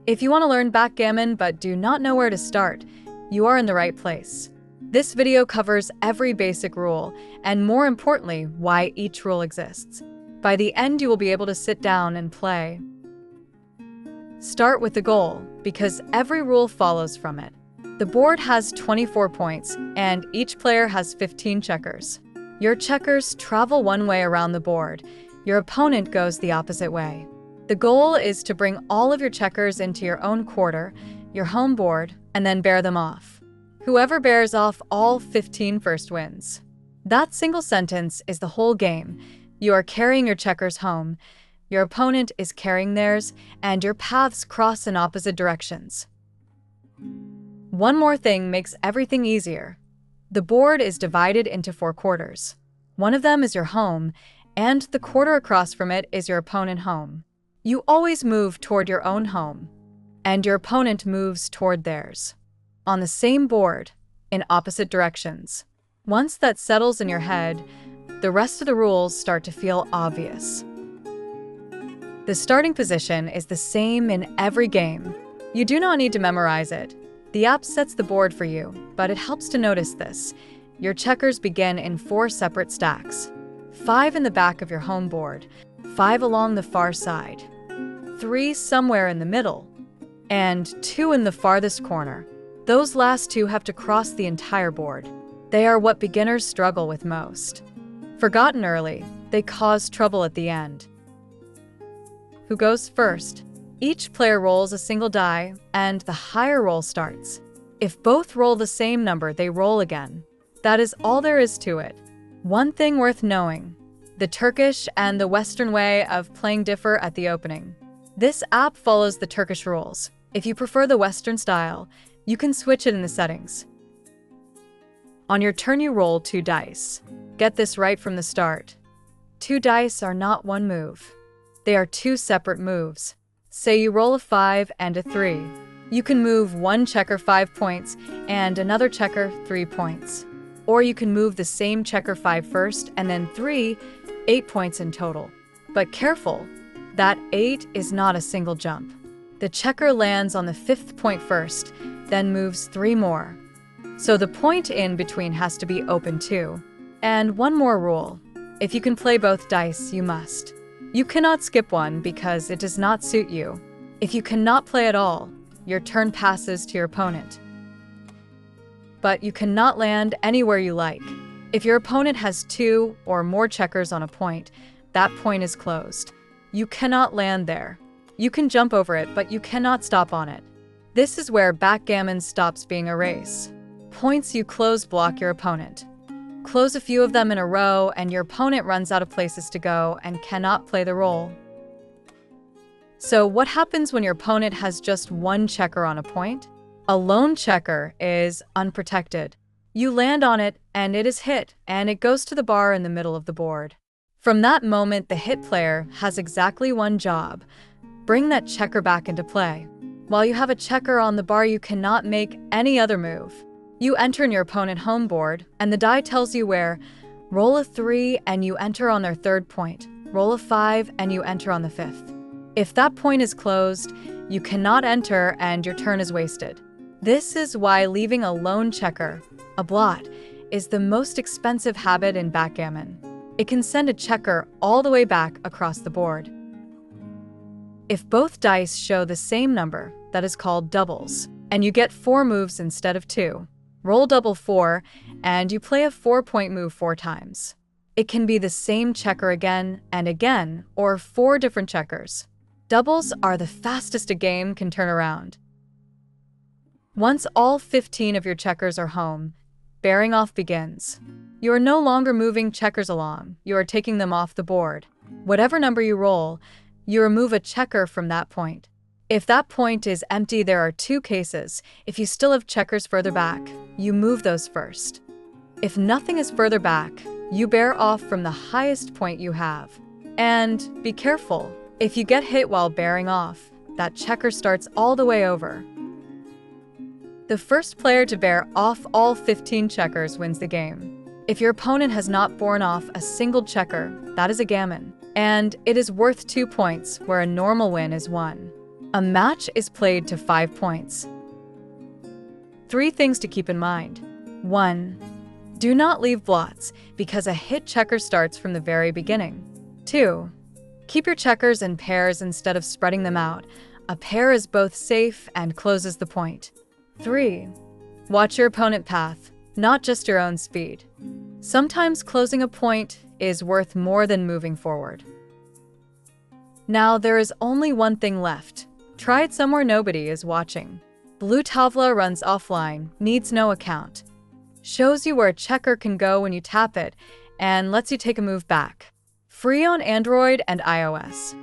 If you want to learn backgammon but do not know where to start, you are in the right place. This video covers every basic rule, and more importantly, why each rule exists. By the end, you will be able to sit down and play. Start with the goal, because every rule follows from it. The board has 24 points, and each player has 15 checkers. Your checkers travel one way around the board. Your opponent goes the opposite way. The goal is to bring all of your checkers into your own quarter, your home board, and then bear them off. Whoever bears off all 15 first wins. That single sentence is the whole game. You are carrying your checkers home, your opponent is carrying theirs, and your paths cross in opposite directions. One more thing makes everything easier. The board is divided into 4 quarters. One of them is your home, and the quarter across from it is your opponent's home. You always move toward your own home, and your opponent moves toward theirs. On the same board, in opposite directions. Once that settles in your head, the rest of the rules start to feel obvious. The starting position is the same in every game. You do not need to memorize it. The app sets the board for you, but it helps to notice this. Your checkers begin in 4 separate stacks. 5 in the back of your home board, 5 along the far side, 3 somewhere in the middle, and 2 in the farthest corner. Those last 2 have to cross the entire board. They are what beginners struggle with most. Forgotten early, they cause trouble at the end. Who goes first? Each player rolls a single die, and the higher roll starts. If both roll the same number, they roll again. That is all there is to it. One thing worth knowing: the Turkish and the Western way of playing differ at the opening. This app follows the Turkish rules. If you prefer the Western style, you can switch it in the settings. On your turn, you roll 2 dice. Get this right from the start. 2 dice are not one move. They are 2 separate moves. Say you roll a 5 and a 3. You can move one checker 5 points and another checker 3 points. Or you can move the same checker 5 first and then 3, 8 points in total. But careful, that 8 is not a single jump. The checker lands on the 5th point first, then moves 3 more. So the point in between has to be open too. And one more rule: if you can play both dice, you must. You cannot skip one because it does not suit you. If you cannot play at all, your turn passes to your opponent. But you cannot land anywhere you like. If your opponent has 2 or more checkers on a point, that point is closed. You cannot land there. You can jump over it, but you cannot stop on it. This is where backgammon stops being a race. Points you close block your opponent. Close a few of them in a row, and your opponent runs out of places to go and cannot play the roll. So what happens when your opponent has just 1 checker on a point? A lone checker is unprotected. You land on it, and it is hit, and it goes to the bar in the middle of the board. From that moment, the hit player has exactly one job: bring that checker back into play. While you have a checker on the bar, you cannot make any other move. You enter in your opponent's home board, and the die tells you where. Roll a 3 and you enter on their 3rd point. Roll a 5 and you enter on the 5th. If that point is closed, you cannot enter and your turn is wasted. This is why leaving a lone checker, a blot, is the most expensive habit in backgammon. It can send a checker all the way back across the board. If both dice show the same number, that is called doubles, and you get 4 moves instead of 2. Roll double 4, and you play a 4-point move 4 times. It can be the same checker again and again, or 4 different checkers. Doubles are the fastest a game can turn around. Once all 15 of your checkers are home, bearing off begins. You are no longer moving checkers along, you are taking them off the board. Whatever number you roll, you remove a checker from that point. If that point is empty, there are 2 cases. If you still have checkers further back, you move those first. If nothing is further back, you bear off from the highest point you have. And be careful, if you get hit while bearing off, that checker starts all the way over. The first player to bear off all 15 checkers wins the game. If your opponent has not borne off a single checker, that is a gammon, and it is worth 2 points where a normal win is 1. A match is played to 5 points. 3 things to keep in mind. 1. Do not leave blots, because a hit checker starts from the very beginning. 2. Keep your checkers in pairs instead of spreading them out. A pair is both safe and closes the point. 3. Watch your opponent path, not just your own speed. Sometimes closing a point is worth more than moving forward. Now there is only one thing left. Try it somewhere nobody is watching. BlueTavla runs offline, needs no account. Shows you where a checker can go when you tap it, and lets you take a move back. Free on Android and iOS.